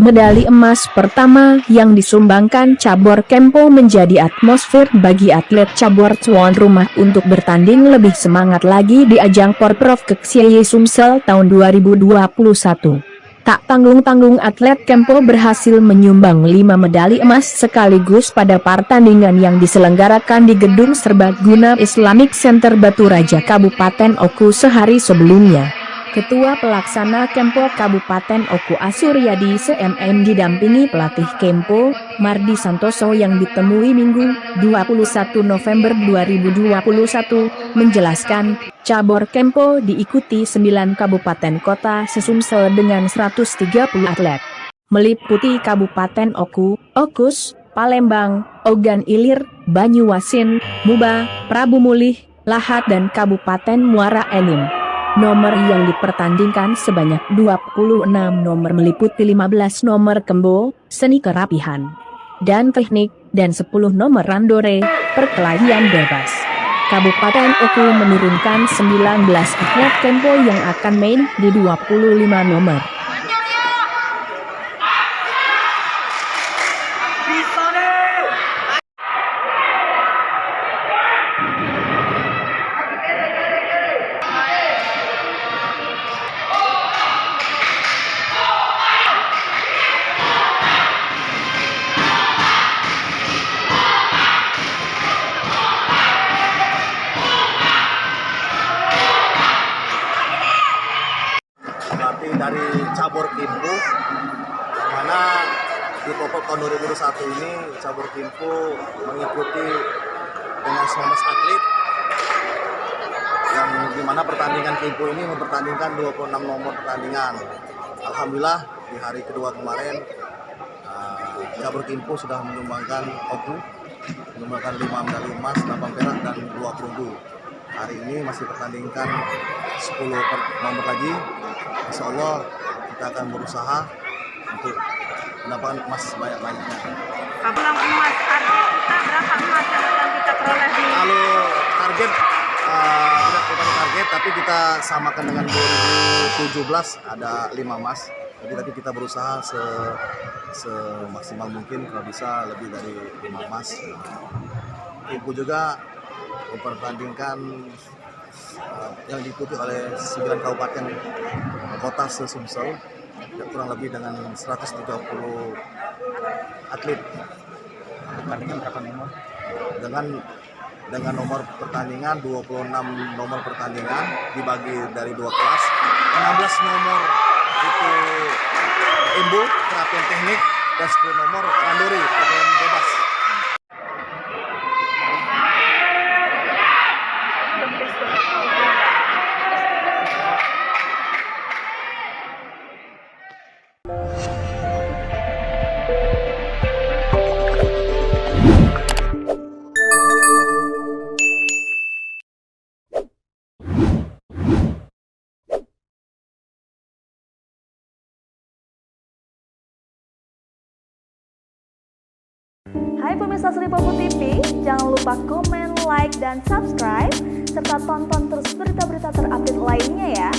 medali emas pertama yang disumbangkan cabur Kempo menjadi atmosfer bagi atlet cabur tuan rumah untuk bertanding lebih semangat lagi di ajang Porprov Keksie Sumsel tahun 2021. Tak tanggung-tanggung atlet Kempo berhasil menyumbang 5 medali emas sekaligus pada pertandingan yang diselenggarakan di Gedung Serbaguna Islamic Center Batu Raja Kabupaten Oku sehari sebelumnya. Ketua Pelaksana Kempo Kabupaten Oku Asuryadi CMM didampingi pelatih Kempo, Mardi Santoso yang ditemui Minggu, 21 November 2021, menjelaskan, cabur Kempo diikuti 9 kabupaten kota sesumsel dengan 130 atlet. Meliputi Kabupaten Oku, Okus, Palembang, Ogan Ilir, Banyuasin, Muba, Prabu Mulih, Lahat dan Kabupaten Muara Enim. Nomor yang dipertandingkan sebanyak 26 nomor meliputi 15 nomor kembo, seni kerapihan, dan teknik, dan 10 nomor randore, perkelahian bebas. Kabupaten Oku menurunkan 19 atlet kempo yang akan main di 25 nomor. Berarti dari cabur Kempo, mana di Porprov tahun 2021 ini cabur Kempo mengikuti dengan 19 atlet yang dimana pertandingan Kempo ini mempertandingkan 26 nomor pertandingan. Alhamdulillah di hari kedua kemarin cabur Kempo sudah menyumbangkan Oku, menyumbangkan 5 medali emas, 8 perak dan 2 perunggu. Hari ini masih pertandingkan 10 nomor lagi. Insya Allah kita akan berusaha untuk mendapatkan emas banyak-banyaknya. Kalau emas target kita berapa emas yang akan kita peroleh di? Kalau target tidak bukan target, tapi kita samakan dengan 2017 ada 5 emas. Jadi tadi kita berusaha semaksimal mungkin kalau bisa lebih dari 5 emas. Ibu juga mempertandingkan yang diikuti oleh 9 kabupaten kota se-Sumsel, kurang lebih dengan 130 atlet. Pertandingan berapa nomor? Dengan nomor pertandingan 26 nomor pertandingan dibagi dari 2 kelas, 16 nomor itu embo kerapian teknik dan 10 nomor randori perkelahian bebas. Hai pemirsa Sri Popo TV, jangan lupa komen, like, dan subscribe, serta tonton terus berita-berita terupdate lainnya ya.